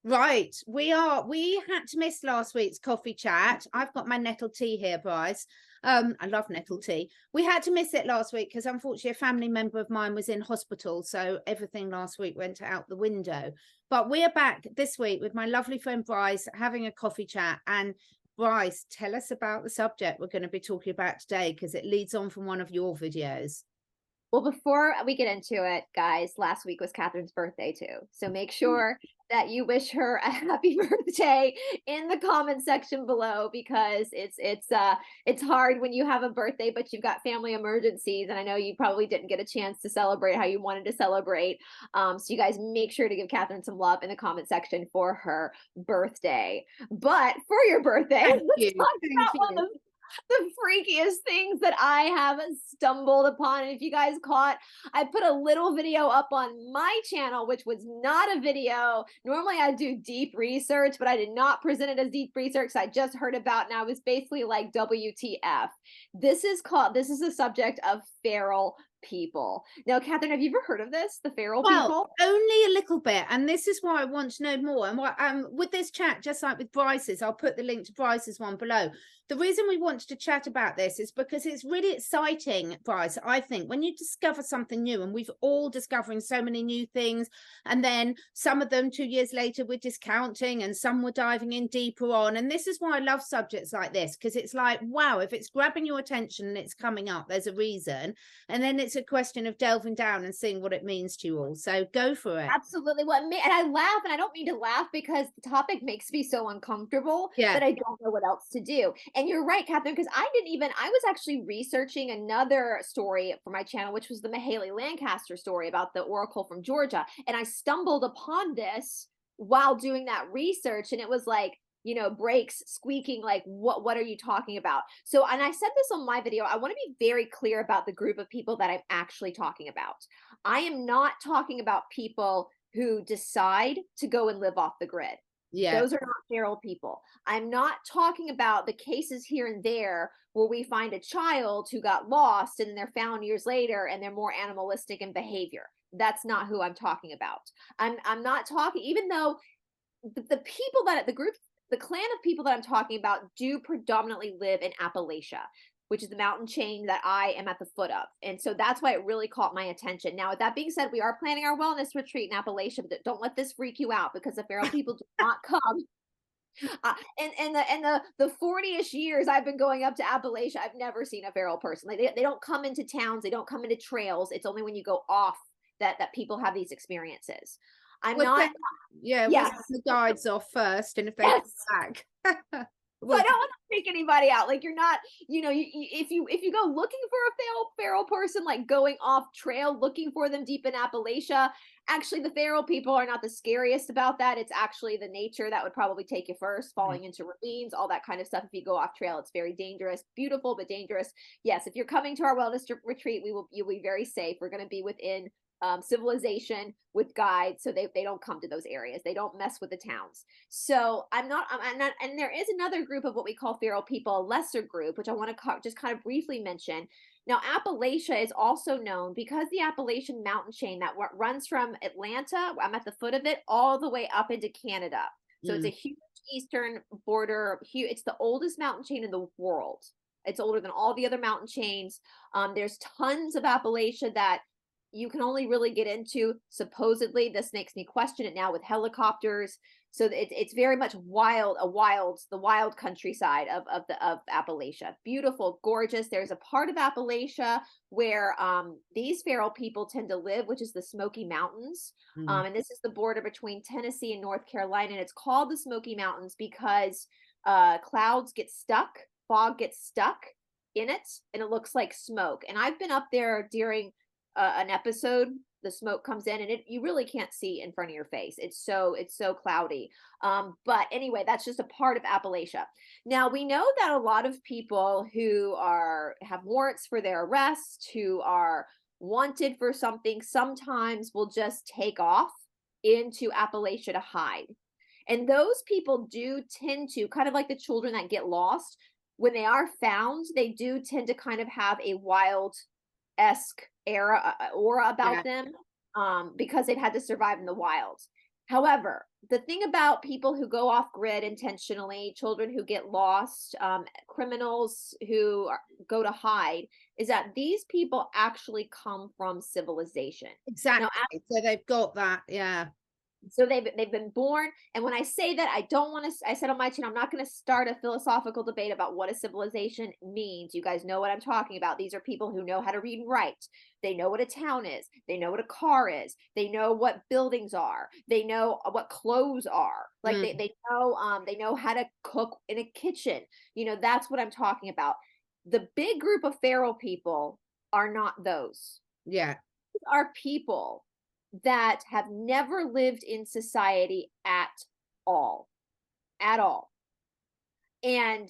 Right. We had to miss last week's coffee chat. I've got my nettle tea here, Bryce. I love nettle tea. We had to miss it last week because unfortunately a family member of mine was in hospital. So everything last week went out the window. But we're back this week with my lovely friend Bryce having a coffee chat. And Bryce, tell us about the subject we're going to be talking about today, because it leads on from one of your videos. Well, before we get into it, guys, last week was Catherine's birthday too. So make sure that you wish her a happy birthday in the comment section below, because it's hard when you have a birthday, but you've got family emergencies. And I know you probably didn't get a chance to celebrate how you wanted to celebrate. So you guys make sure to give Catherine some love in the comment section for her birthday. But for your birthday, Thank let's you. talk Thank about one you. of the freakiest things that I have stumbled upon. And if you guys caught, I put a little video up on my channel, which was not a video. Normally I do deep research, but I did not present it as deep research. I just heard about, and I was basically like, WTF. This is the subject of feral people. Now, Catherine, have you ever heard of this? The feral people? Only a little bit, and this is why I want to know more. And what with this chat, just like with Bryce's, I'll put the link to Bryce's one below. The reason we wanted to chat about this is because it's really exciting, Bryce. I think when you discover something new, and we've all discovering so many new things, and then some of them 2 years later we're discounting, and some we're diving in deeper on. And this is why I love subjects like this, because it's like, wow, if it's grabbing your attention and it's coming up, there's a reason. And then it's a question of delving down and seeing what it means to you all. So go for it. Absolutely. And I laugh, and I don't mean to laugh because the topic makes me so uncomfortable Yeah. that I don't know what else to do. And you're right, Catherine, because I was actually researching another story for my channel, which was the Mahalia Lancaster story about the Oracle from Georgia. And I stumbled upon this while doing that research, and it was like, brakes squeaking, like, what are you talking about? So, and I said this on my video, I want to be very clear about the group of people that I'm actually talking about. I am not talking about people who decide to go and live off the grid. Yeah. Those are not feral people. I'm not talking about the cases here and there where we find a child who got lost and they're found years later and they're more animalistic in behavior. That's not who I'm talking about. I'm not talking, even though the people that the clan of people that I'm talking about do predominantly live in Appalachia, which is the mountain chain that I am at the foot of. And so that's why it really caught my attention. Now, with that being said, we are planning our wellness retreat in Appalachia, but don't let this freak you out, because the feral people do not come. And the 40-ish years I've been going up to Appalachia, I've never seen a feral person. They don't come into towns. They don't come into trails. It's only when you go off that people have these experiences. I'm not. Yeah, Yes. we'll the guides off first, and if they Yes. come back. So I don't want to freak anybody out. Like, you're not, if you go looking for a feral person, like going off trail looking for them deep in Appalachia, actually the feral people are not the scariest about that. It's actually the nature that would probably take you first, falling into ravines, all that kind of stuff. If you go off trail, it's very dangerous, beautiful, but dangerous. Yes, if you're coming to our wellness retreat, you'll be very safe. We're going to be within civilization with guides, so they don't come to those areas. They don't mess with the towns. So I'm not, and there is another group of what we call feral people, a lesser group, which I want to just kind of briefly mention. Now, Appalachia is also known because the Appalachian mountain chain that runs from Atlanta, I'm at the foot of it, all the way up into Canada. So it's a huge eastern border. It's the oldest mountain chain in the world. It's older than all the other mountain chains. There's tons of Appalachia that you can only really get into, supposedly. This makes me question it now with helicopters. So it's very much the wild countryside of Appalachia. Beautiful, gorgeous. There's a part of Appalachia where these feral people tend to live, which is the Smoky Mountains. And this is the border between Tennessee and North Carolina. And it's called the Smoky Mountains because clouds get stuck, fog gets stuck in it, and it looks like smoke. And I've been up there during an episode. The smoke comes in, and you really can't see in front of your face. It's so cloudy. But anyway, that's just a part of Appalachia. Now, we know that a lot of people who have warrants for their arrest, who are wanted for something, sometimes will just take off into Appalachia to hide. And those people do tend to, kind of like the children that get lost, when they are found, they do tend to kind of have a wild-esque aura about them, because they've had to survive in the wild. However, the thing about people who go off grid intentionally, children who get lost, criminals who go to hide, is that these people actually come from civilization. Exactly. Now, So they've got that. Yeah. so they've been born, and when I say that, I don't want to. I said on my channel, I'm not going to start a philosophical debate about what a civilization means. You guys know what I'm talking about. These are people who know how to read and write. They know what a town is. They know what a car is. They know what buildings are. They know what clothes are. Like they know how to cook in a kitchen. You know, that's what I'm talking about. The big group of feral people are not those. Yeah. These are people that have never lived in society at all. And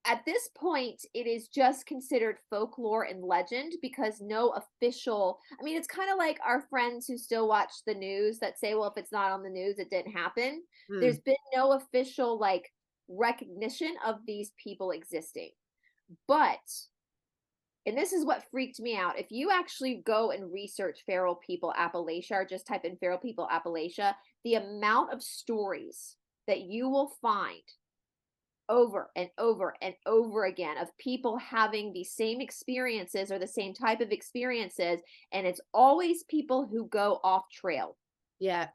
at this point, it is just considered folklore and legend because no official, I mean, it's kind of like our friends who still watch the news that say, well, if it's not on the news, it didn't happen. There's been no official like recognition of these people existing. But, and this is what freaked me out, if you actually go and research feral people Appalachia, or just type in feral people Appalachia, the amount of stories that you will find over and over and over again of people having the same experiences or the same type of experiences, and it's always people who go off trail. Yeah.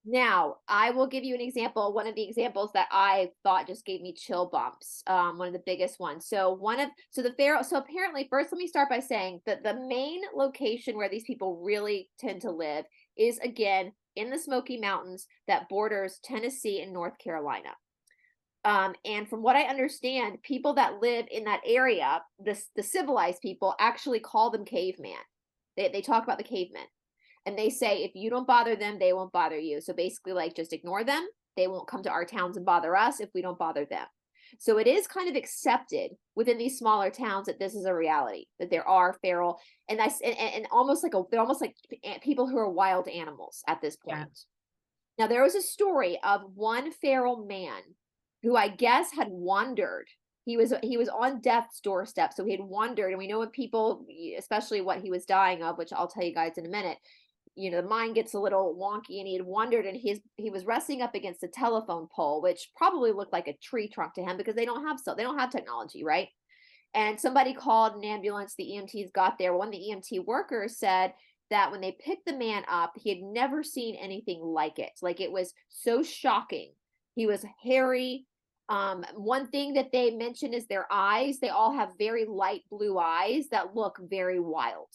Now, I will give you an example. One of the examples that I thought just gave me chill bumps. One of the biggest ones. So apparently, first let me start by saying that the main location where these people really tend to live is, again, in the Smoky Mountains that borders Tennessee and North Carolina. And from what I understand, people that live in that area, the civilized people, actually call them caveman. They talk about the cavemen. And they say, if you don't bother them, they won't bother you. So basically, like, just ignore them. They won't come to our towns and bother us if we don't bother them. So it is kind of accepted within these smaller towns that this is a reality, that there are feral, and almost like they're almost like people who are wild animals at this point. Yeah. Now, there was a story of one feral man who I guess had wandered. He was on death's doorstep, so he had wandered, and we know when people, especially what he was dying of, which I'll tell you guys in a minute, you know, the mind gets a little wonky, and he had wandered, and he was resting up against a telephone pole, which probably looked like a tree trunk to him because they don't have technology, right? And somebody called an ambulance. The EMTs got there. One of the EMT workers said that when they picked the man up, he had never seen anything like it. Like, it was so shocking. He was hairy. One thing that they mentioned is their eyes. They all have very light blue eyes that look very wild.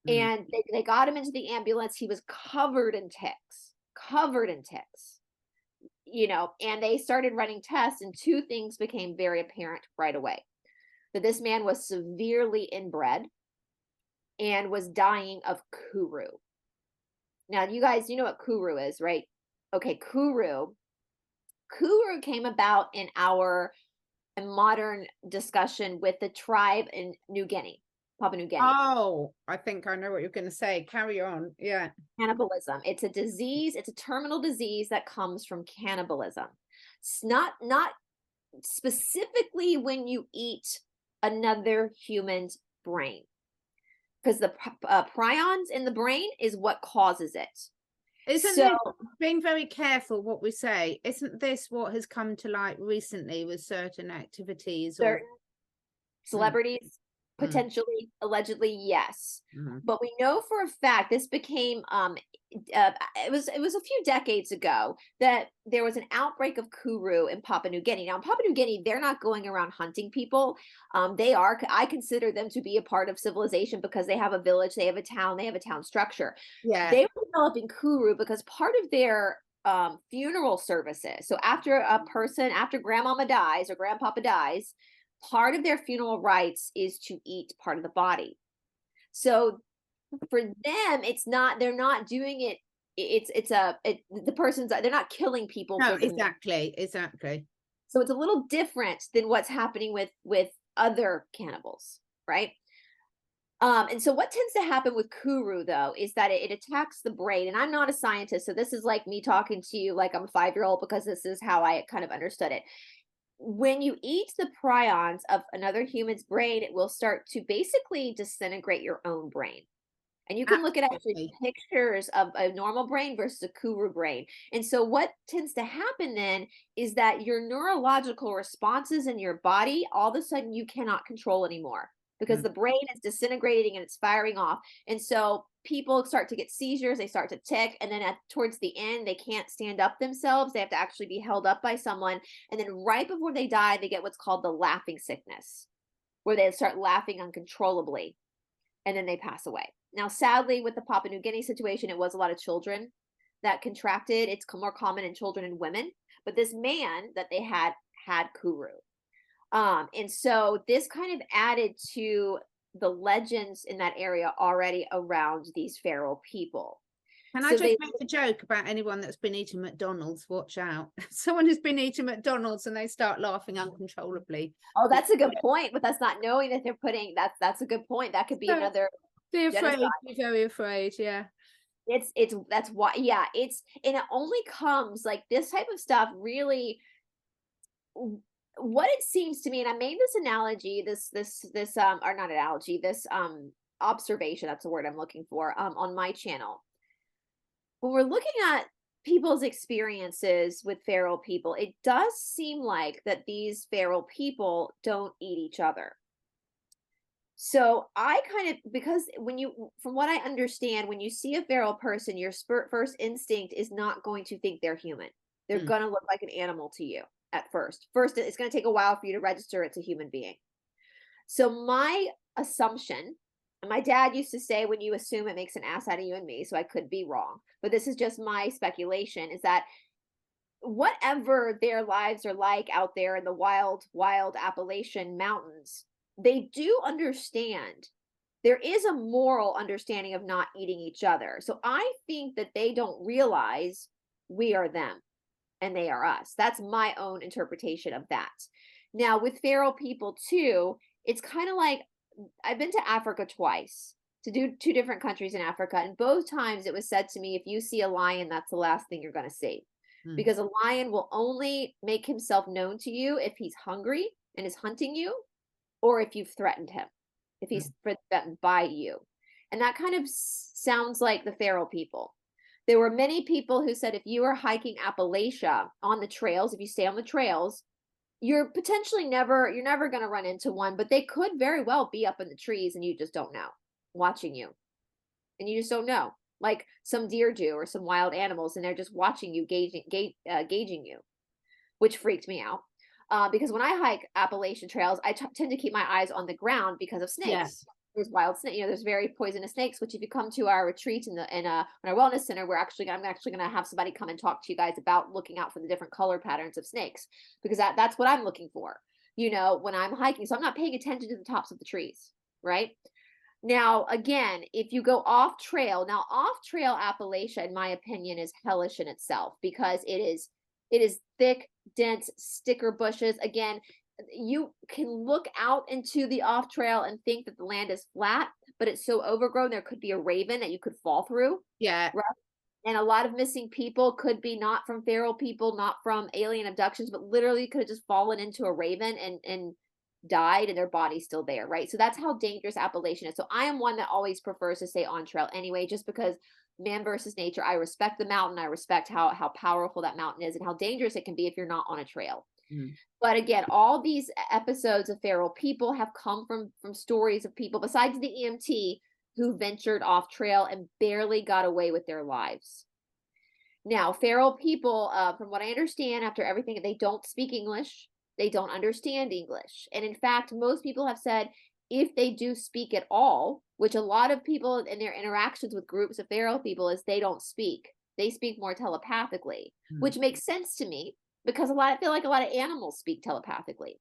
And they got him into the ambulance. He was covered in ticks, you know, and they started running tests, and two things became very apparent right away. That this man was severely inbred and was dying of kuru. Now, you guys, you know what kuru is, right? Okay, kuru came about in our modern discussion with the tribe in Papua New Guinea. Oh, I think I know what you're going to say. Carry on. Yeah. Cannibalism. It's a disease. It's a terminal disease that comes from cannibalism. It's not specifically when you eat another human's brain, because the prions in the brain is what causes it. Isn't this, being very careful what we say, isn't this what has come to light recently with certain activities? Certain celebrities, potentially, allegedly, yes. But we know for a fact this became, it was a few decades ago that there was an outbreak of kuru in Papua New Guinea. Now, in Papua New Guinea, they're not going around hunting people. I consider them to be a part of civilization because they have a village, they have a town structure. Yeah. They were developing kuru because part of their funeral services, so after grandmama dies or grandpapa dies, part of their funeral rites is to eat part of the body. So for them, they're not doing it. They're not killing people. No, exactly. So it's a little different than what's happening with other cannibals, right? And so what tends to happen with kuru, though, is that it attacks the brain. And I'm not a scientist, so this is like me talking to you like I'm a 5-year-old, because this is how I kind of understood it. When you eat the prions of another human's brain, it will start to basically disintegrate your own brain. And you can look at actually Absolutely. pictures of a normal brain versus a Kuru brain. And so what tends to happen then is that your neurological responses in your body, all of a sudden you cannot control anymore because Mm. the brain is disintegrating and it's firing off. And so people start to get seizures, they start to tick, and then towards the end, they can't stand up themselves. They have to actually be held up by someone. And then right before they die, they get what's called the laughing sickness, where they start laughing uncontrollably, and then they pass away. Now, sadly, with the Papua New Guinea situation, it was a lot of children that contracted. It's more common in children and women. But this man that they had Kuru. And so this kind of added to the legends in that area already around these feral people. Can So I just they, make a joke about anyone that's been eating McDonald's? Watch out. Someone who's been eating McDonald's and they start laughing uncontrollably. oh, that's a good point, but that's not knowing that they're putting, that's a good point. That could be So, another be afraid, genocide. be very afraid, yeah. That's why, yeah, and it only comes like this type of stuff really, what it seems to me, and I made this analogy, this or not analogy, this observation, that's the word I'm looking for, on my channel. When we're looking at people's experiences with feral people, it does seem like that these feral people don't eat each other. So I kind of, because from what I understand, when you see a feral person, your first instinct is not going to think they're human. They're going to look like an animal to you at first. First, it's going to take a while for you to register it's a human being. So my assumption, and my dad used to say, when you assume, it makes an ass out of you and me, so I could be wrong, but this is just my speculation, is that whatever their lives are like out there in the wild Appalachian mountains, they do understand. There is a moral understanding of not eating each other. So I think that they don't realize we are them and they are us. That's my own interpretation of that. Now, with feral people too, it's kind of like, I've been to Africa twice, to do 2 different countries in Africa. And both times it was said to me, if you see a lion, that's the last thing you're going to see. Because a lion will only make himself known to you if he's hungry and is hunting you, or if you've threatened him, if he's threatened by you. And that kind of sounds like the feral people. There were many people who said if you are hiking Appalachia on the trails, if you stay on the trails, you're never going to run into one, but they could very well be up in the trees and you just don't know, watching you. And you just don't know, like some deer do, or some wild animals, and they're just watching you, gauging you, which freaked me out. Because when I hike Appalachian trails, I tend to keep my eyes on the ground because of snakes. Yeah. There's wild snakes, there's very poisonous snakes, which if you come to our retreat in our wellness center, I'm actually going to have somebody come and talk to you guys about looking out for the different color patterns of snakes, because that's what I'm looking for, when I'm hiking. So I'm not paying attention to the tops of the trees, right? Now, again, if you go off trail Appalachia, in my opinion, is hellish in itself, because it is thick, dense sticker bushes. Again, you can look out into the off trail and think that the land is flat, but it's so overgrown, there could be a raven that you could fall through. Yeah. Right? And a lot of missing people could be not from feral people, not from alien abductions, but literally could have just fallen into a raven and died, and their body's still there, right? So that's how dangerous Appalachian is. So I am one that always prefers to stay on trail anyway, just because man versus nature. I respect the mountain. I respect how powerful that mountain is and how dangerous it can be if you're not on a trail. But again, all these episodes of feral people have come from stories of people besides the EMT who ventured off trail and barely got away with their lives. Now, feral people, from what I understand, after everything, they don't speak English. They don't understand English. And in fact, most people have said if they do speak at all, which a lot of people in their interactions with groups of feral people is they don't speak. They speak more telepathically, which makes sense to me, because I feel like a lot of animals speak telepathically.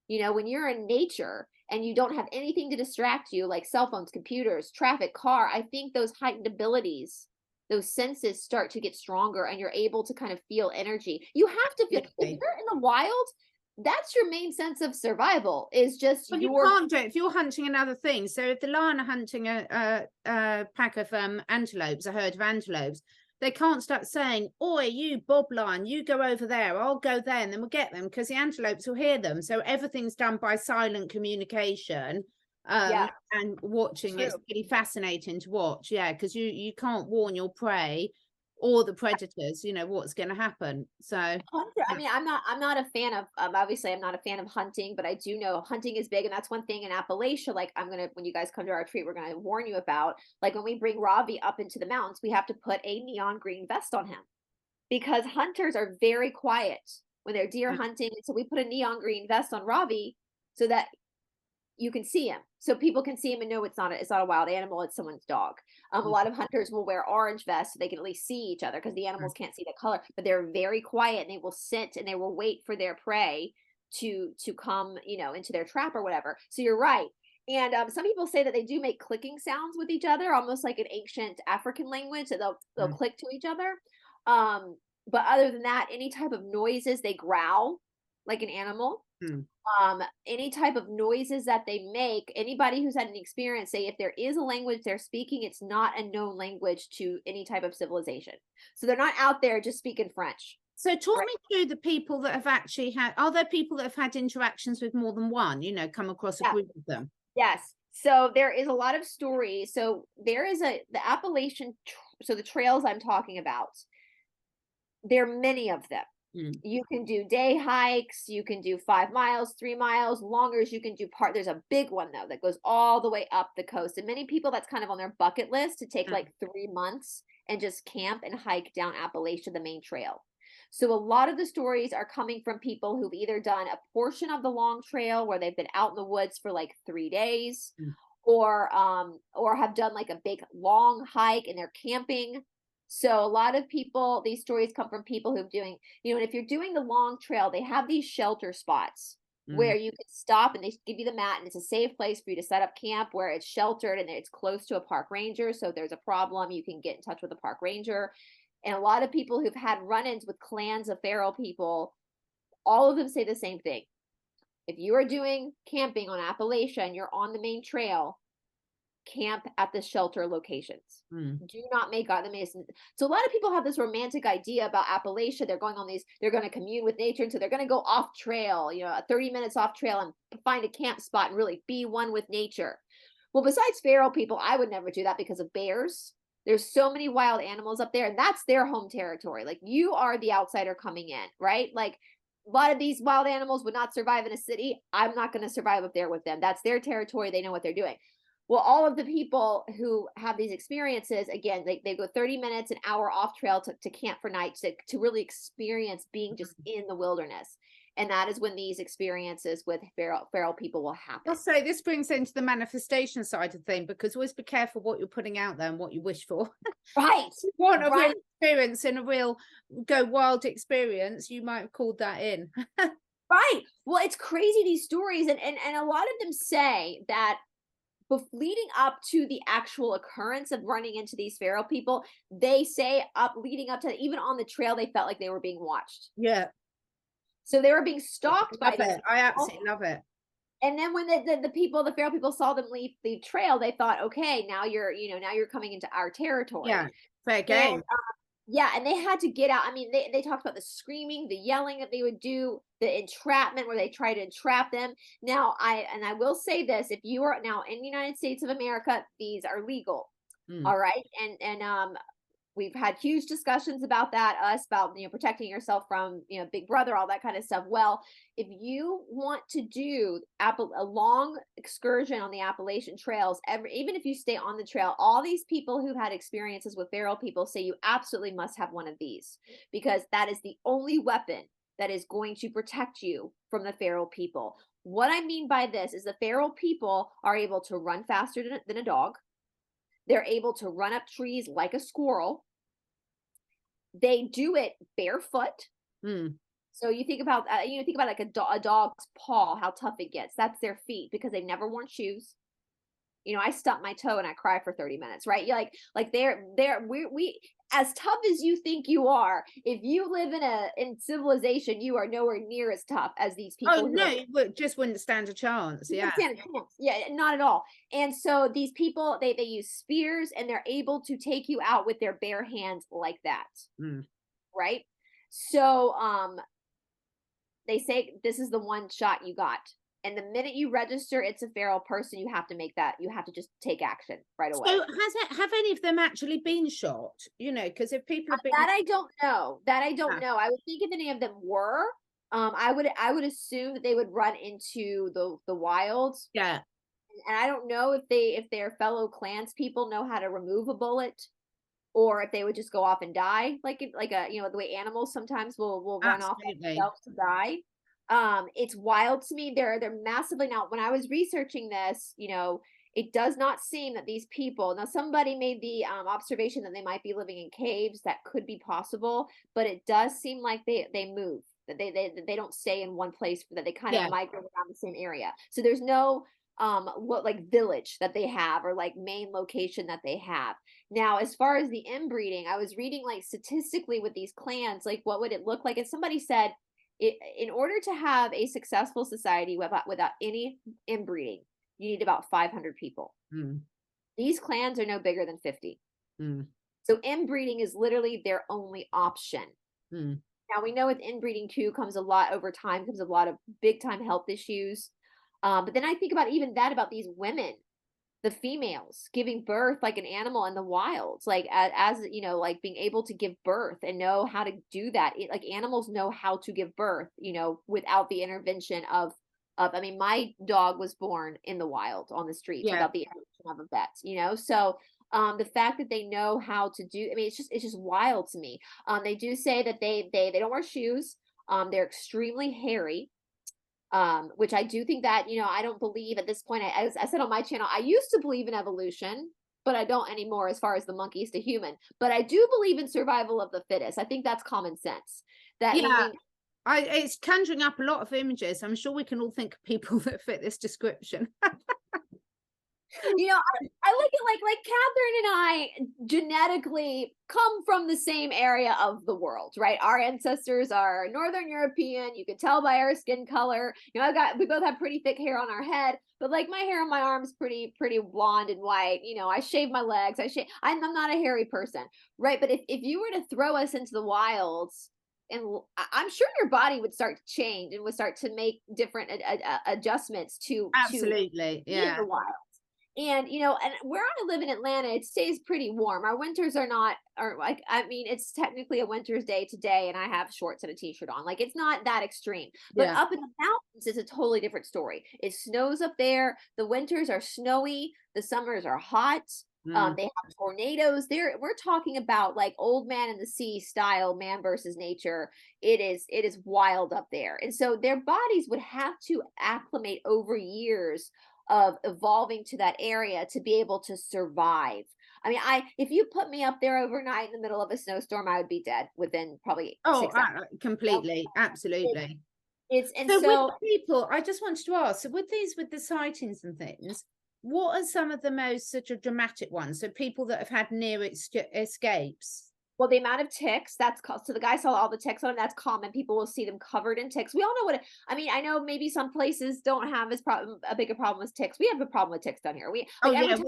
When you're in nature and you don't have anything to distract you, like cell phones, computers, traffic, car, I think those heightened abilities, those senses start to get stronger, and you're able to kind of feel energy. You have to feel, if you're in the wild, that's your main sense of survival, is just you can't do it if you're hunting another thing. So if the lion are hunting a pack of antelopes, a herd of antelopes, they can't start saying, oi, you Bob lion, you go over there, I'll go there, and then we'll get them, because the antelopes will hear them. So everything's done by silent communication. and watching. It's really fascinating to watch. Yeah, because you can't warn your prey or the predators, you know, what's going to happen. So I mean, I'm not a fan of obviously I'm not a fan of hunting, but I do know hunting is big, and that's one thing in Appalachia. Like, when you guys come to our retreat, we're gonna warn you about, like, when we bring Ravi up into the mountains, we have to put a neon green vest on him, because hunters are very quiet when they're deer hunting. And so we put a neon green vest on Ravi so that you can see him, so people can see him and know it's not a wild animal, it's someone's dog. A lot of hunters will wear orange vests so they can at least see each other, because the animals can't see the color, but they're very quiet, and they will sit and they will wait for their prey to come, you know, into their trap or whatever. So you're right. And some people say that they do make clicking sounds with each other, almost like an ancient African language, that they'll click to each other. But other than that, any type of noises, they growl like an animal. Any type of noises that they make, anybody who's had an experience say if there is a language they're speaking, it's not a known language to any type of civilization. So they're not out there just speaking French. So talk me through the people that have actually had, are there people that have had interactions with more than one, you know, come across a group of them? Yes. So there is a lot of stories. So there is the Appalachian, so the trails I'm talking about, there are many of them. You can do day hikes, you can do 5 miles, 3 miles, longers, you can do there's a big one though that goes all the way up the coast. And many people, that's kind of on their bucket list, to take like 3 months and just camp and hike down Appalachia, the main trail. So a lot of the stories are coming from people who've either done a portion of the long trail where they've been out in the woods for like 3 days, or have done like a big long hike and they're camping. So a lot of people, these stories come from people who've doing, you know, and if you're doing the long trail, they have these shelter spots where you can stop, and they give you the mat, and it's a safe place for you to set up camp, where it's sheltered and it's close to a park ranger. So if there's a problem, you can get in touch with a park ranger. And a lot of people who've had run-ins with clans of feral people, all of them say the same thing. If you are doing camping on Appalachia and you're on the main trail, camp at the shelter locations. Do not make the Mason. So a lot of people have this romantic idea about Appalachia. They're going to commune with nature, and so they're going to go off trail, you know, 30 minutes off trail, and find a camp spot and really be one with nature. Well, besides feral people, I would never do that because of bears. There's so many wild animals up there, and that's their home territory. Like, you are the outsider coming in, right? Like, a lot of these wild animals would not survive in a city. I'm not going to survive up there with them. That's their territory. They know what they're doing. Well, all of the people who have these experiences, again, they go 30 minutes, an hour off trail to camp for night, to really experience being just in the wilderness. And that is when these experiences with feral people will happen. I'll say this brings into the manifestation side of thing, because always be careful what you're putting out there and what you wish for. Right. If you want a real experience and a real go wild experience, you might have called that in. Right. Well, it's crazy, these stories. And a lot of them say that, but leading up to the actual occurrence of running into these feral people, they say leading up to, even on the trail, they felt like they were being watched. Yeah. So they were being stalked by them. I absolutely love it. And then when the feral people saw them leave the trail, they thought, okay, now you're coming into our territory. Yeah, fair game. And they had to get out. I mean, they talked about the screaming, the yelling that they would do, the entrapment where they try to entrap them. Now, I will say this: if you are now in the United States of America, these are legal. All right. And we've had huge discussions about that, about, you know, protecting yourself from, you know, Big Brother, all that kind of stuff. Well, if you want to do a long excursion on the Appalachian trails, even if you stay on the trail, all these people who've had experiences with feral people say you absolutely must have one of these, because that is the only weapon that is going to protect you from the feral people. What I mean by this is the feral people are able to run faster than a dog. They're able to run up trees like a squirrel. They do it barefoot. So you think about like a dog's paw, how tough it gets. That's their feet, because they've never worn shoes. You know, I stump my toe and I cry for 30 minutes, right? You're like we as tough as you think you are, if you live in civilization, you are nowhere near as tough as these people. Oh no, you just wouldn't stand a chance. Yeah. Yeah, not at all. And so these people, they use spears, and they're able to take you out with their bare hands like that. Right? So they say this is the one shot you got. And the minute you register it's a feral person, you have to just take action right away. So have any of them actually been shot? You know, because if people have been that I don't know. I would think if any of them were, I would assume that they would run into the wild. Yeah. And I don't know if their fellow clans people know how to remove a bullet, or if they would just go off and die, like the way animals sometimes will run off themselves to die. It's wild to me. They're massively, now when I was researching this, it does not seem that these people, now somebody made the observation that they might be living in caves. That could be possible, but it does seem like they move, that they don't stay in one place, that they kind of migrate around the same area. So there's no village that they have, or like main location that they have. Now, as far as the inbreeding, I was reading like statistically with these clans, like what would it look like? And somebody said, in order to have a successful society without any inbreeding, you need about 500 people. These clans are no bigger than 50. So inbreeding is literally their only option. Now we know with inbreeding too comes a lot of big time health issues. But then I think about even that, about these women, the females giving birth like an animal in the wild, like as like being able to give birth and know how to do that. Like animals know how to give birth, without the intervention of, I mean, my dog was born in the wild on the streets without the intervention of a vet, so the fact that they know how to do, I mean, it's just wild to me. They do say that they don't wear shoes. They're extremely hairy. Which I do think that, I don't believe at this point, I said on my channel, I used to believe in evolution, but I don't anymore as far as the monkeys to human. But I do believe in survival of the fittest. I think that's common sense. It's conjuring up a lot of images. I'm sure we can all think of people that fit this description. I look at like Catherine and I genetically come from the same area of the world, right? Our ancestors are Northern European. You can tell by our skin color. We both have pretty thick hair on our head, but like my hair on my arms pretty blonde and white. I shave my legs. I'm not a hairy person, right? But if you were to throw us into the wilds, and I'm sure your body would start to change and would start to make different adjustments to absolutely in the wild. And, and where I live in Atlanta, it stays pretty warm. Our winters it's technically a winter's day today, and I have shorts and a t-shirt on. Like, it's not that extreme. But up in the mountains, it's a totally different story. It snows up there. The winters are snowy. The summers are hot. They have tornadoes there. We're talking about like old man in the sea style, man versus nature. It is wild up there. And so their bodies would have to acclimate over years of evolving to that area to be able to survive. I mean, if you put me up there overnight in the middle of a snowstorm, I would be dead within probably 6 hours. Completely, absolutely. With people, I just wanted to ask, so with the sightings and things, what are some of the most such a dramatic ones? So people that have had near escapes. Well, the amount of ticks, so the guy saw all the ticks on him, that's common. People will see them covered in ticks. We all know I know maybe some places don't have a bigger problem with ticks. We have a problem with ticks down here. We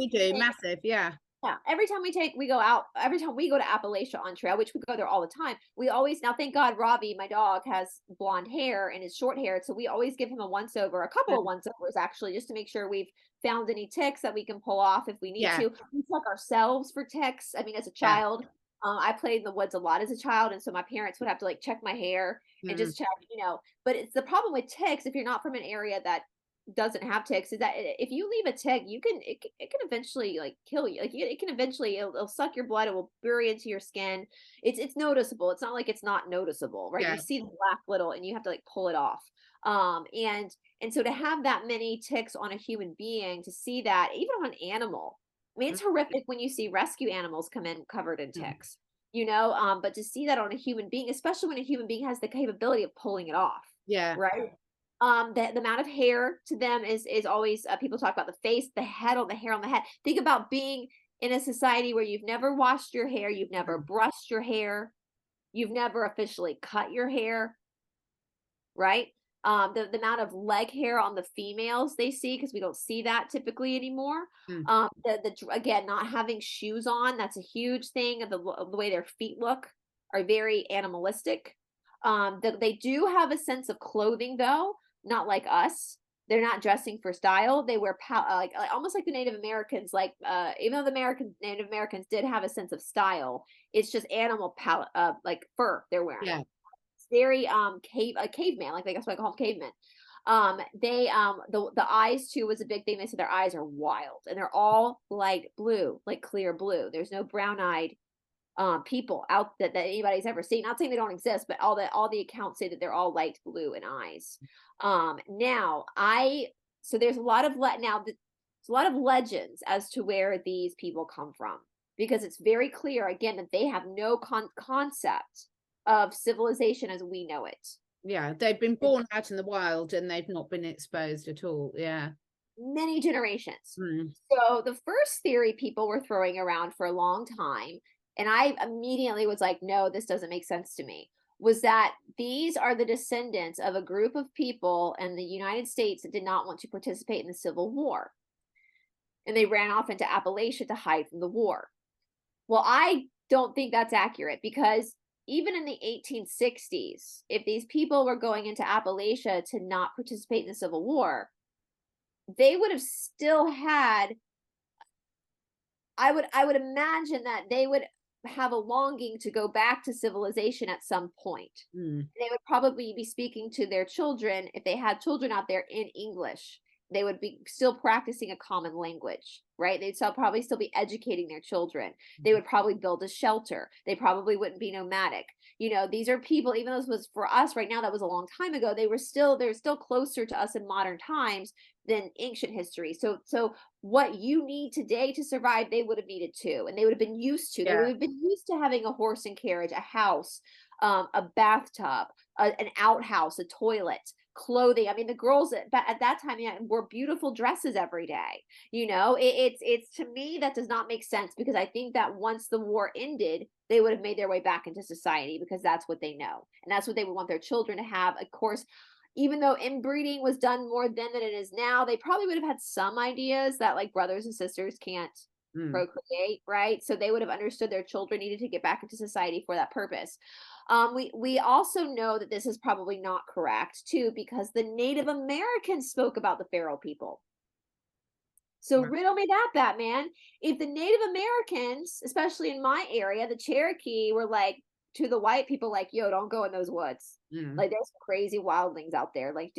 do, massive, yeah. Yeah, every time we go out, every time we go to Appalachia on trail, which we go there all the time, we always, now thank God Robbie, my dog, has blonde hair and is short haired, so we always give him a once-over, a couple of once-overs actually, just to make sure we've found any ticks that we can pull off if we need to. We check ourselves for ticks. I mean, as a child, I played in the woods a lot as a child, and so my parents would have to like check my hair and just check, but it's the problem with ticks, if you're not from an area that doesn't have ticks, is that if you leave a tick, it can eventually like kill you. Like it can eventually, it'll suck your blood, it will bury into your skin. It's noticeable. It's not like it's not noticeable, right? You see the black little and you have to like pull it off. And so to have that many ticks on a human being, to see that even on an animal, I mean, it's horrific when you see rescue animals come in covered in ticks, but to see that on a human being, especially when a human being has the capability of pulling it off. Right. The amount of hair to them is always, people talk about the face, the head, on the hair on the head. Think about being in a society where you've never washed your hair, you've never brushed your hair, you've never officially cut your hair, right? The amount of leg hair on the females they see, because we don't see that typically anymore. Again, not having shoes on, that's a huge thing. Of the way their feet look are very animalistic. They do have a sense of clothing though, not like us. They're not dressing for style. They wear like almost like the Native Americans. Like even though the Native Americans did have a sense of style, it's just animal like fur they're wearing. Yeah. It's very caveman, like that's why I call them cavemen. The eyes too was a big thing. They said their eyes are wild and they're all light blue, like clear blue. There's no brown-eyed people out that anybody's ever seen. Not saying they don't exist, but all the accounts say that they're all light blue in eyes. So there's a lot of legends as to where these people come from, because it's very clear again that they have no concept of civilization as we know it. Yeah, they've been born out in the wild and they've not been exposed at all. Yeah. Many generations. So the first theory people were throwing around for a long time, and I immediately was like, no, this doesn't make sense to me, was that these are the descendants of a group of people in the United States that did not want to participate in the Civil War. And they ran off into Appalachia to hide from the war. Well, I don't think that's accurate, because even in the 1860s, if these people were going into Appalachia to not participate in the Civil War, they would have still had, I would imagine that they would have a longing to go back to civilization at some point. They would probably be speaking to their children, if they had children out there, in English. They would be still practicing a common language, right? They'd probably still be educating their children. They would probably build a shelter. They probably wouldn't be nomadic. You know, these are people, even though this was for us right now, that was a long time ago, they're still closer to us in modern times than ancient history. So what you need today to survive, they would have needed too. And they would have been used to. Yeah. They would have been used to having a horse and carriage, a house, a bathtub, an outhouse, a toilet, clothing. I mean, the girls at that time wore beautiful dresses every day. You know, it's to me, that does not make sense, because I think that once the war ended, they would have made their way back into society, because that's what they know. And that's what they would want their children to have. Of course, even though inbreeding was done more then than it is now, they probably would have had some ideas that like brothers and sisters can't procreate, right? So they would have understood their children needed to get back into society for that purpose. We also know that this is probably not correct too, because the Native Americans spoke about the Pharaoh people. So riddle me that, Batman. If the Native Americans, especially in my area, the Cherokee, were like to the white people, like, yo, don't go in those woods. Like, there's crazy wildlings out there. Like,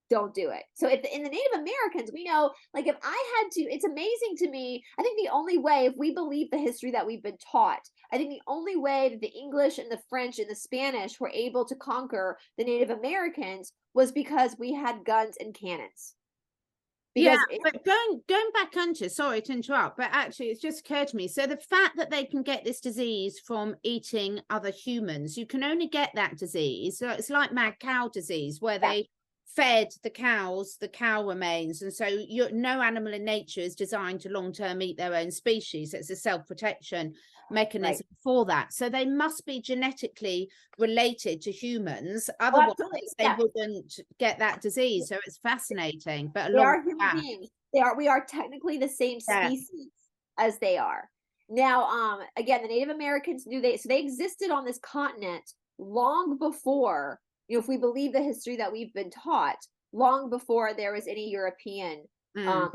don't do it. So if in the Native Americans, we know, like, if I had to, it's amazing to me. I think the only way, if we believe the history that we've been taught, I think the only way that the English and the French and the Spanish were able to conquer the Native Americans was because we had guns and cannons. Because but going back onto, sorry to interrupt, but actually it's just occurred to me. So the fact that they can get this disease from eating other humans, you can only get that disease. So it's like mad cow disease, where they fed the cows the cow remains, and so no animal in nature is designed to long-term eat their own species. It's a self-protection mechanism for that. So they must be genetically related to humans, otherwise they wouldn't get that disease. So it's fascinating. But they are human beings. We are technically the same species as they are. Now, again, the Native Americans knew so they existed on this continent long before, you know, if we believe the history that we've been taught, long before there was any European here.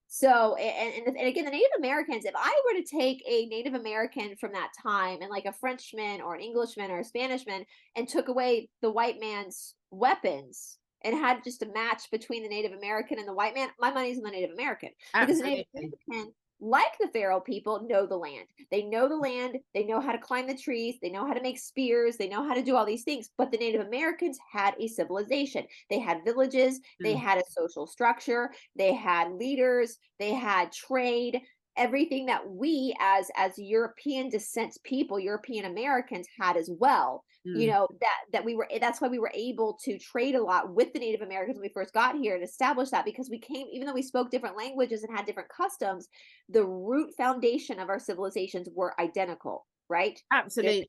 So, and again, the Native Americans, if I were to take a Native American from that time and like a Frenchman or an Englishman or a Spanishman and took away the white man's weapons and had just a match between the Native American and the white man, my money's on the Native American. Because the Native American, like the Pharaoh people, know the land. They know the land. They know how to climb the trees. They know how to make spears. They know how to do all these things. But the Native Americans had a civilization. They had villages. They had a social structure. They had leaders. They had trade. Everything that we as European descent people, European Americans, had as well. You know, that's why we were able to trade a lot with the Native Americans when we first got here and establish that, because we came, even though we spoke different languages and had different customs, the root foundation of our civilizations were identical, right? Absolutely.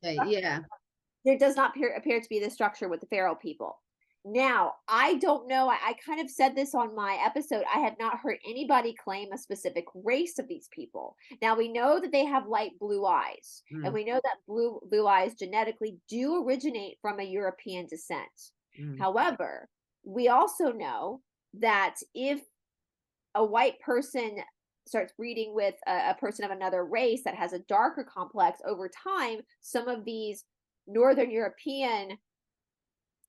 There does not appear to be this structure with the Pharaoh people. Now, I don't know. I kind of said this on my episode. I have not heard anybody claim a specific race of these people. Now, we know that they have light blue eyes, and we know that blue eyes genetically do originate from a European descent. However, we also know that if a white person starts breeding with a person of another race that has a darker complex, over time, some of these Northern European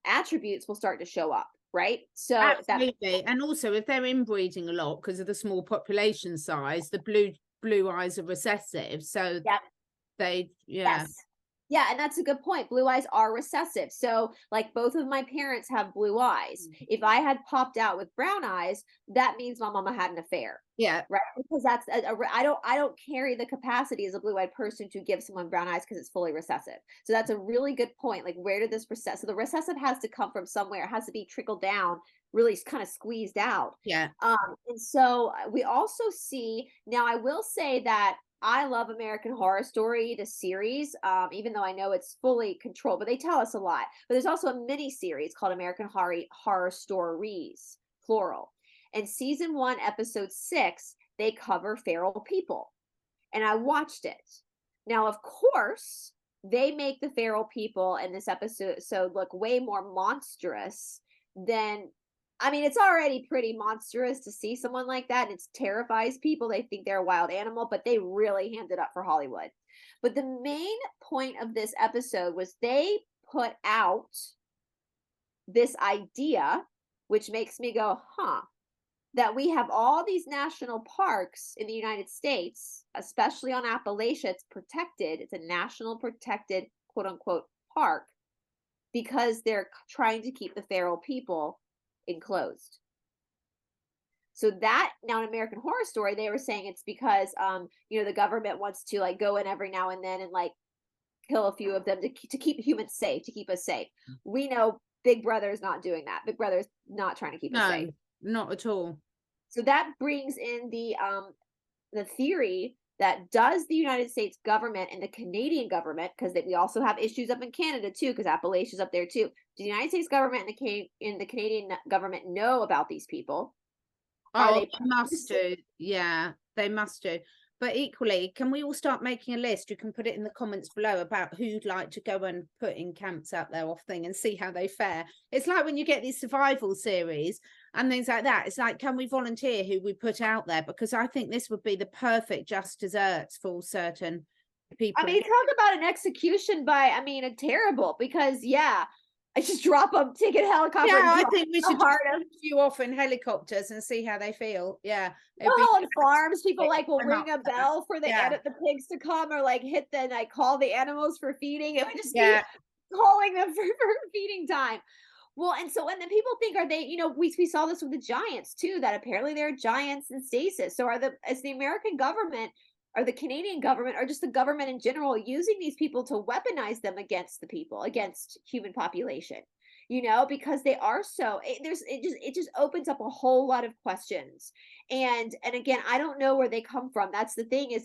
attributes will start to show up, right? So absolutely. And also, if they're inbreeding a lot because of the small population size, the blue eyes are recessive. So yeah, they, yes. Yeah, and that's a good point. Blue eyes are recessive. So, like, both of my parents have blue eyes. If I had popped out with brown eyes, that means my mama had an affair. Yeah. Right. Because that's I don't carry the capacity as a blue-eyed person to give someone brown eyes because it's fully recessive. So that's a really good point. Like, where did this recessive? So the recessive has to come from somewhere. It has to be trickled down, really kind of squeezed out. Yeah. And so we also see now. I will say that I love American Horror Story, the series, even though I know it's fully controlled, but they tell us a lot. But there's also a mini series called American Horror Stories, plural. And season 1, episode 6, they cover feral people. And I watched it. Now, of course, they make the feral people in this episode look way more monstrous than, I mean, it's already pretty monstrous to see someone like that. And it terrifies people. They think they're a wild animal, but they really hand it up for Hollywood. But the main point of this episode was they put out this idea, which makes me go, huh, that we have all these national parks in the United States, especially on Appalachia. It's protected. It's a national protected, quote unquote, park, because they're trying to keep the feral people enclosed. So that, now in American Horror Story, they were saying it's because, the government wants to like go in every now and then and like kill a few of them to keep humans safe, to keep us safe. We know Big Brother is not doing that. Big Brother is not trying to keep us safe. Not at all. So that brings in the theory that does the United States government and the Canadian government, because we also have issues up in Canada too, because Appalachia's up there too. Do the United States government and the Canadian government know about these people? Oh, they must do. Yeah, they must do. But equally, can we all start making a list? You can put it in the comments below about who'd like to go and put in camps out there off thing and see how they fare. It's like when you get these survival series and things like that. It's like, can we volunteer who we put out there? Because I think this would be the perfect just desserts for certain people. I mean, talk about an execution by, a terrible, because I just drop them, take a helicopter. Yeah, I think we should you off in helicopters and see how they feel. Yeah. On farms, people will ring a bell for the pigs to come, or hit the call the animals for feeding. It would just be calling them for feeding time. Well, and then people think, are they, we saw this with the giants too, that apparently there are giants in stasis. So is the American government or the Canadian government, or just the government in general, using these people to weaponize them against the people, against human population? Because they are it just opens up a whole lot of questions. And again, I don't know where they come from. That's the thing is,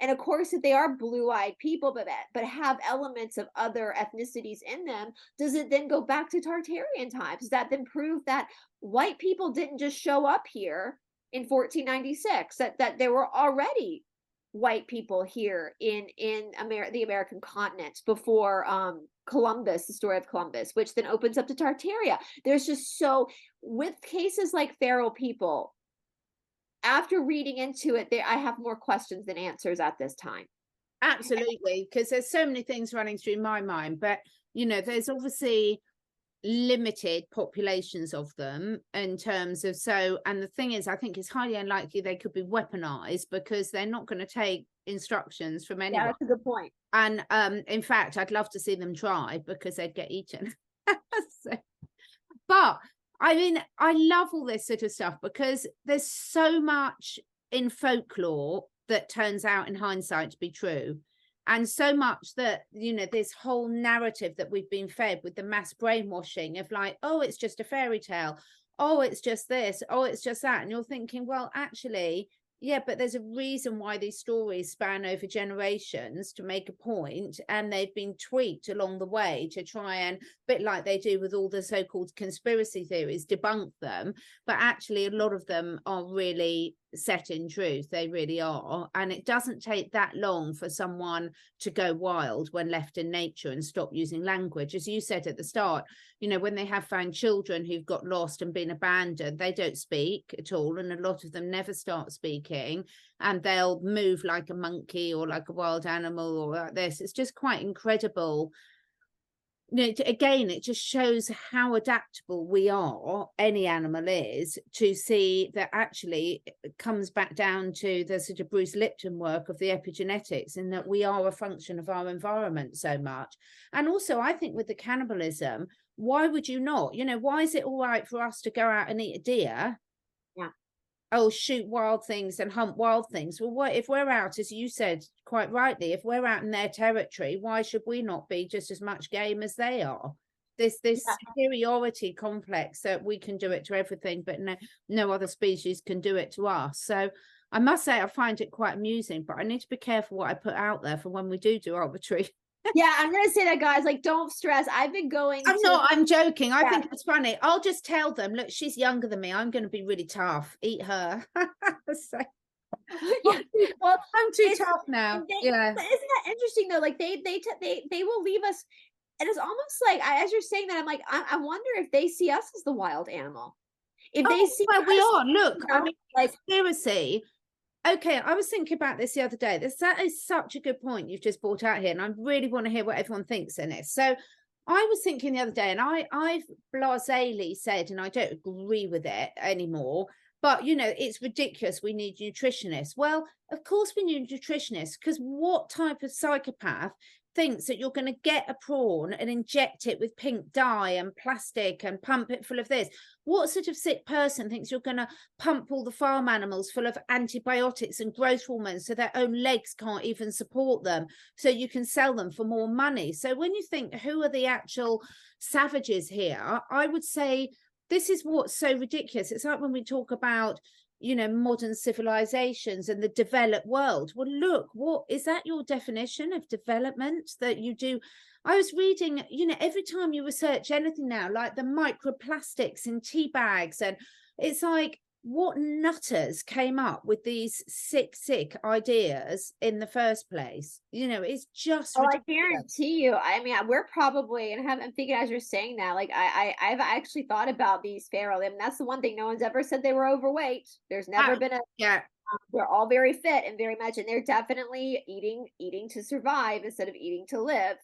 and of course, if they are blue-eyed people, but have elements of other ethnicities in them, does it then go back to Tartarian times? Does that then prove that white people didn't just show up here in 1496, that there were already white people here in the American continent before Columbus, the story of Columbus, which then opens up to Tartaria? There's just with cases like feral people, after reading into it, I have more questions than answers at this time. Absolutely, because there's so many things running through my mind, but there's obviously limited populations of them in terms of, and the thing is, I think it's highly unlikely they could be weaponized, because they're not going to take instructions from anyone. Yeah, that's a good point. And in fact, I'd love to see them try, because they'd get eaten. But I mean, I love all this sort of stuff, because there's so much in folklore that turns out in hindsight to be true. And so much that, this whole narrative that we've been fed with the mass brainwashing of oh, it's just a fairy tale. Oh, it's just this. Oh, it's just that. And you're thinking, well, actually, yeah, but there's a reason why these stories span over generations to make a point, and they've been tweaked along the way to try and, a bit like they do with all the so-called conspiracy theories, debunk them. But actually, a lot of them are really set in truth. They really are. And it doesn't take that long for someone to go wild when left in nature and stop using language. As you said at the start, you know, when they have found children who've got lost and been abandoned, they don't speak at all. And a lot of them never start speaking, and they'll move like a monkey or like a wild animal or like this. It's just quite incredible. You know, again, it just shows how adaptable we are, any animal is, to see that actually it comes back down to the sort of Bruce Lipton work of the epigenetics, and that we are a function of our environment so much. And also, I think with the cannibalism, why would you not? You know, why is it all right for us to go out and eat a deer? Yeah. Oh, shoot wild things and hunt wild things. Well, what if we're out, as you said quite rightly, if we're out in their territory, why should we not be just as much game as they are? This superiority complex that we can do it to everything, but no other species can do it to us. So I must say I find it quite amusing, but I need to be careful what I put out there for when we do arbitrary. Yeah, I'm gonna say that, guys, like, don't stress. I've been going I'm joking. I think it's funny. I'll just tell them, look, she's younger than me. I'm going to be really tough. Eat her. So, yeah, well, I'm too tough now. Yeah. But isn't that interesting though? Like they will leave us, and it's almost like, as you're saying that, I'm like, I wonder if they see us as the wild animal. If they see well, we are. Look, you know, I mean, like, seriously. Okay, I was thinking about this the other day. That is such a good point you've just brought out here, and I really want to hear what everyone thinks in this. So I was thinking the other day, and I've blasely said, and I don't agree with it anymore, but, you know, it's ridiculous. We need nutritionists. Well, of course we need nutritionists, because what type of psychopath thinks that you're going to get a prawn and inject it with pink dye and plastic and pump it full of this? What sort of sick person thinks you're going to pump all the farm animals full of antibiotics and growth hormones so their own legs can't even support them, so you can sell them for more money? So when you think, who are the actual savages here, I would say this is what's so ridiculous. It's like when we talk about, you know, modern civilizations and the developed world. Well, look, what is that your definition of development that you do? I was reading, you know, every time you research anything now, like the microplastics in tea bags, and it's like, what nutters came up with these sick ideas in the first place? You know, it's just ridiculous. I guarantee you, I mean, we're probably, and I'm thinking as you're saying that, like, I've actually thought about these feral, and that's the one thing no one's ever said they were overweight. There's never been a, they're all very fit and very much, and they're definitely eating to survive instead of eating to live.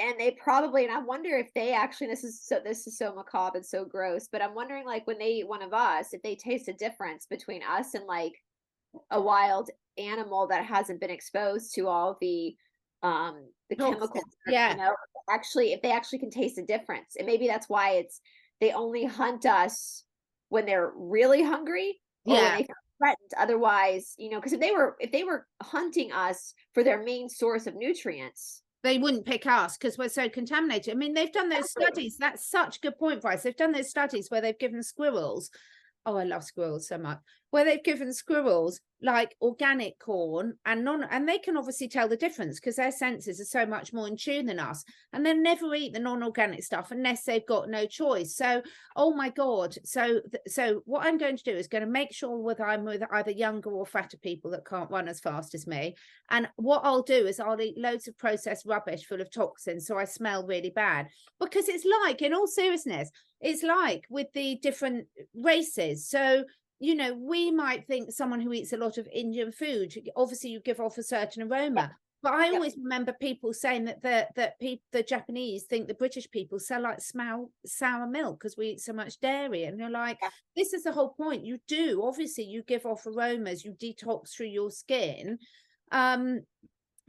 And they probably, and I wonder if they actually, this is so macabre and so gross, but I'm wondering, like, when they eat one of us, if they taste a difference between us and like a wild animal that hasn't been exposed to all the chemicals. Yeah. You know, actually, if they actually can taste a difference. And maybe that's why they only hunt us when they're really hungry, or when they feel threatened. Otherwise, you know, because if they were hunting us for their main source of nutrients, they wouldn't pick us because we're so contaminated. I mean, they've done those studies. That's such a good point, Bryce. They've done those studies where they've given squirrels. Oh, I love squirrels so much. Where they've given squirrels like organic corn and they can obviously tell the difference because their senses are so much more in tune than us. And they'll never eat the non-organic stuff unless they've got no choice. So, oh my God. So what I'm going to do is going to make sure whether I'm with either younger or fatter people that can't run as fast as me. And what I'll do is I'll eat loads of processed rubbish full of toxins, so I smell really bad. Because it's like, in all seriousness, it's like with the different races. So, you know, we might think someone who eats a lot of Indian food, obviously you give off a certain aroma. But I always remember people saying that the Japanese think the British people sell like sour milk because we eat so much dairy. And you're like, this is the whole point. You do. Obviously, you give off aromas, you detox through your skin.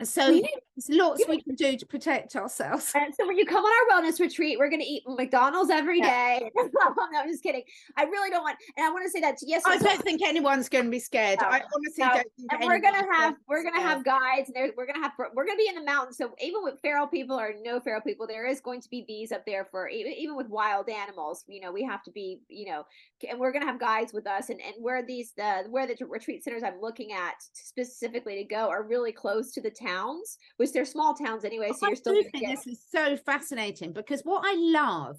So there's lots we can do to protect ourselves. And so when you come on our wellness retreat, we're going to eat McDonald's every day. No, I'm just kidding. I really don't want, and I want to say that, yes. I don't think anyone's going to be scared. I honestly don't think. And we're going to have guides, and we're going to be in the mountains. So even with feral people or no feral people, there is going to be these up there for even with wild animals. You know, we have to be, you know, and we're going to have guides with us, and where the retreat centers I'm looking at specifically to go are really close to the towns, which they're small towns anyway. So you're still. I think this is so fascinating because what I love,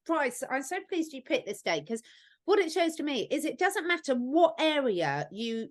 Bryce, I'm so pleased you picked this date because what it shows to me is it doesn't matter what area you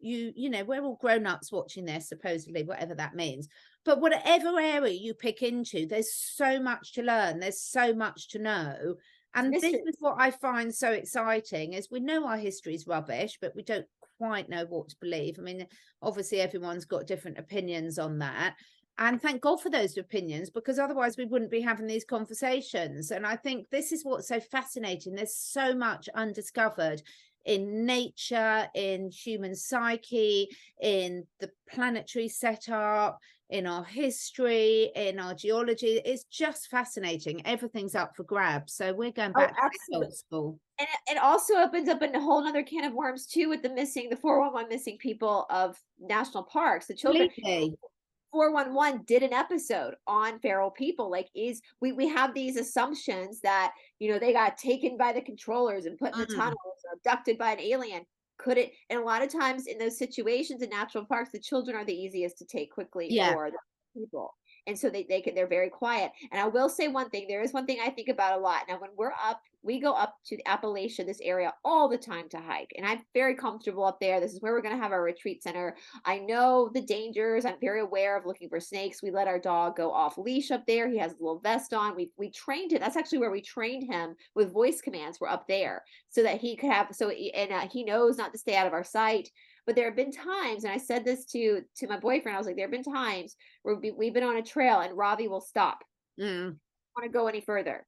know, we're all grown-ups watching this, supposedly, whatever that means. But whatever area you pick into, there's so much to learn. There's so much to know. And this is what I find so exciting is we know our history is rubbish, but we don't quite know what to believe. I mean, obviously everyone's got different opinions on that. And thank God for those opinions, because otherwise we wouldn't be having these conversations. And I think this is what's so fascinating. There's so much undiscovered in nature, in human psyche, in the planetary setup, in our history, in our geology. It's just fascinating. Everything's up for grabs. So we're going back to old school. And it also opens up a whole nother can of worms too, with the 411 missing people of national parks, the children. Completely. 411 did an episode on feral people. Like, we have these assumptions that, you know, they got taken by the controllers and put in the tunnels or abducted by an alien. Could it? And a lot of times in those situations in national parks, the children are the easiest to take quickly for the people. And so they're very quiet. And I will say one thing, there is one thing I think about a lot. Now, when we go up to Appalachia, this area, all the time to hike. And I'm very comfortable up there. This is where we're going to have our retreat center. I know the dangers. I'm very aware of looking for snakes. We let our dog go off leash up there. He has a little vest on. We trained it. That's actually where we trained him with voice commands. We're up there so that he could have, he knows not to stay out of our sight. But there have been times, and I said this to my boyfriend, I was like, there have been times where we've been on a trail and Ravi will stop. I don't want to go any further.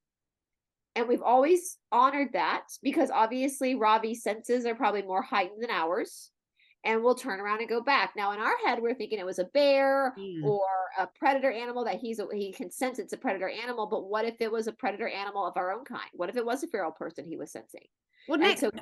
And we've always honored that, because obviously Ravi's senses are probably more heightened than ours. And we'll turn around and go back. Now, in our head, we're thinking it was a bear or a predator animal that he can sense it's a predator animal. But what if it was a predator animal of our own kind? What if it was a feral person he was sensing? Well,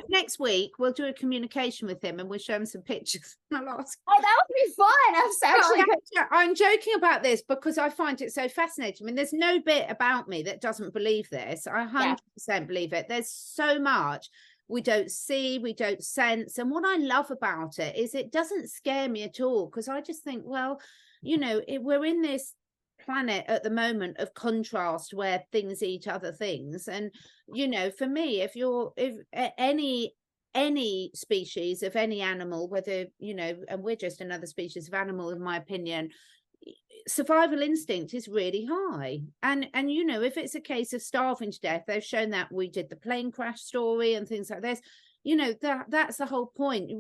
next week we'll do a communication with him and we'll show him some pictures. Oh, that would be fun. I'm joking about this because I find it so fascinating. I mean, there's no bit about me that doesn't believe this. I 100% believe it. There's so much we don't see, we don't sense. And what I love about it is it doesn't scare me at all, because I just think, well, you know, we're in this planet at the moment of contrast where things eat other things. And you know, for me, if any species of any animal, whether, you know, and we're just another species of animal, in my opinion, survival instinct is really high. And you know, if it's a case of starving to death, they've shown that. We did the plane crash story and things like this. You know, that's the whole point.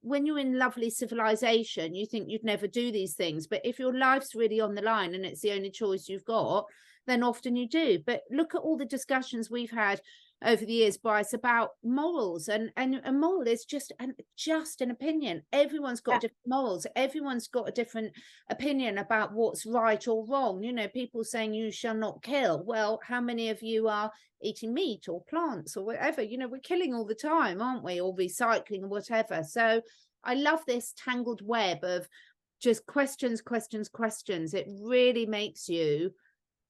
When you're in lovely civilization, you think you'd never do these things. But if your life's really on the line and it's the only choice you've got, then often you do. But look at all the discussions we've had over the years, Bryce, about morals, and a moral is just an opinion. Everyone's got different morals. Everyone's got a different opinion about what's right or wrong. You know, people saying you shall not kill. Well, how many of you are eating meat or plants or whatever? You know, we're killing all the time, aren't we? Or recycling or whatever. So I love this tangled web of just questions. It really makes you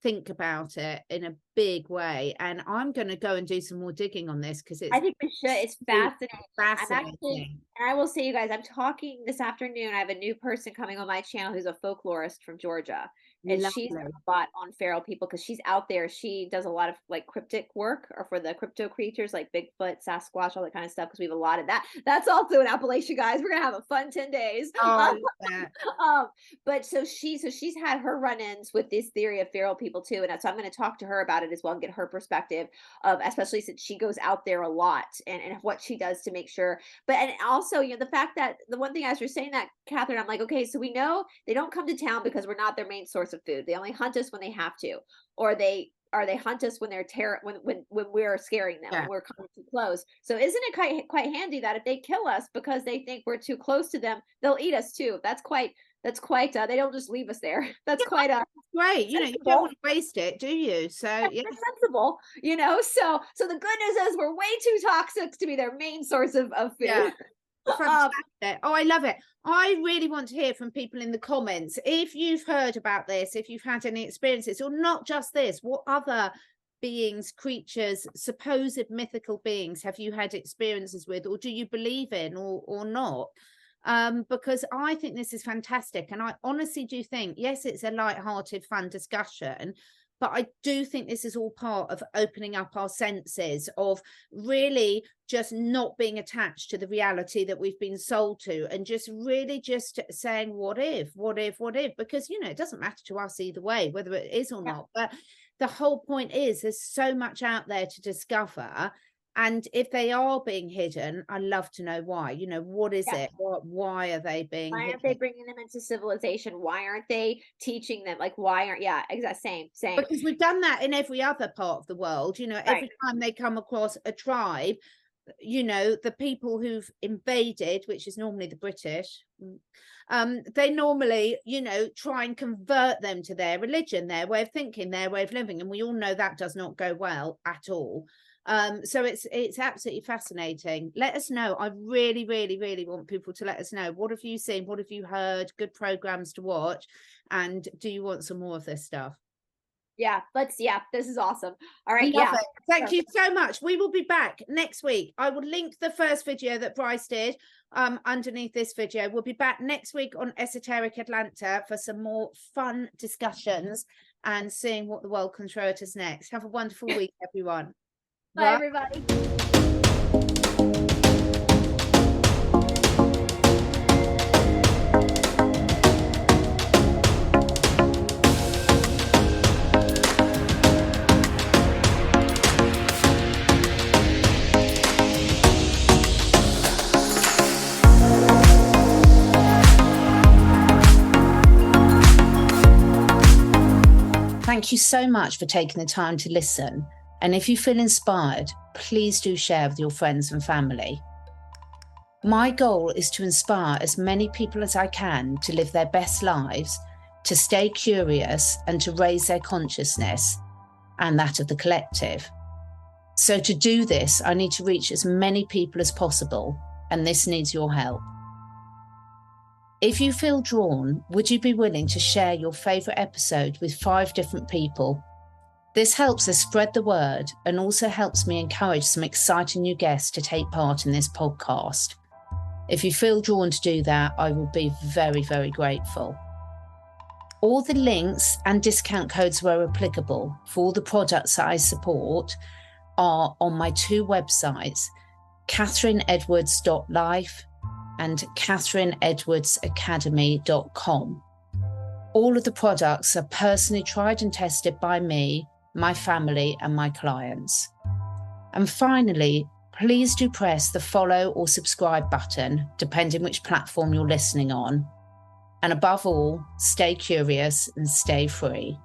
think about it in a big way. And I'm going to go and do some more digging on this, because I think we should. It's fascinating. Fascinating. And I will say, you guys, I'm talking this afternoon. I have a new person coming on my channel who's a folklorist from Georgia. And she's a lot on feral people, because she's out there. She does a lot of like cryptic work, or for the crypto creatures like Bigfoot, Sasquatch, all that kind of stuff, because we have a lot of that. That's also in Appalachia, guys. We're gonna have a fun 10 days. But so she's had her run-ins with this theory of feral people too, and so I'm going to talk to her about it as well and get her perspective of, especially since she goes out there a lot, and what she does to make sure. But and also, you know, the fact that the one thing, as you're saying that, Catherine, I'm like, okay, so we know they don't come to town because we're not their main source of food. They only hunt us when they have to, or they hunt us when they're when we're scaring them, when we're coming too close. So isn't it quite handy that if they kill us because they think we're too close to them, they'll eat us too? That's quite they don't just leave us there. That's quite great. You know, you don't want to waste it, do you? So it's sensible, you know. So the good news is we're way too toxic to be their main source of food. Fantastic. I love it. I really want to hear from people in the comments. If you've heard about this, if you've had any experiences, or not just this, what other beings, creatures, supposed mythical beings have you had experiences with, or do you believe in, or not? Because I think this is fantastic. And I honestly do think, yes, it's a light-hearted, fun discussion, But I do think this is all part of opening up our senses, of really just not being attached to the reality that we've been sold to, and just really just saying, what if, because, you know, it doesn't matter to us either way, whether it is or not. But the whole point is there's so much out there to discover. And if they are being hidden, I love to know why. You know, what is it? Why are they being hidden? Why aren't they bringing them into civilization? Why aren't they teaching them? Like, why aren't, same. Because we've done that in every other part of the world. You know, every time they come across a tribe, you know, the people who've invaded, which is normally the British, they normally, you know, try and convert them to their religion, their way of thinking, their way of living. And we all know that does not go well at all. So it's absolutely fascinating. Let us know. I really, really, really want people to let us know. What have you seen? What have you heard? Good programs to watch. And do you want some more of this stuff? Yeah, this is awesome. All right. Thank you so much. We will be back next week. I will link the first video that Bryce did underneath this video. We'll be back next week on Esoteric Atlanta for some more fun discussions and seeing what the world can throw at us next. Have a wonderful week, everyone. Bye, everybody. Thank you so much for taking the time to listen. And if you feel inspired, please do share with your friends and family. My goal is to inspire as many people as I can to live their best lives, to stay curious and to raise their consciousness and that of the collective. So to do this, I need to reach as many people as possible, and this needs your help. If you feel drawn, would you be willing to share your favourite episode with 5 different people? This helps us spread the word and also helps me encourage some exciting new guests to take part in this podcast. If you feel drawn to do that, I will be very, very grateful. All the links and discount codes where applicable for all the products that I support are on my 2 websites, catherineedwards.life and catherineedwardsacademy.com. All of the products are personally tried and tested by me, my family, and my clients. And finally, please do press the follow or subscribe button, depending which platform you're listening on. And above all, stay curious and stay free.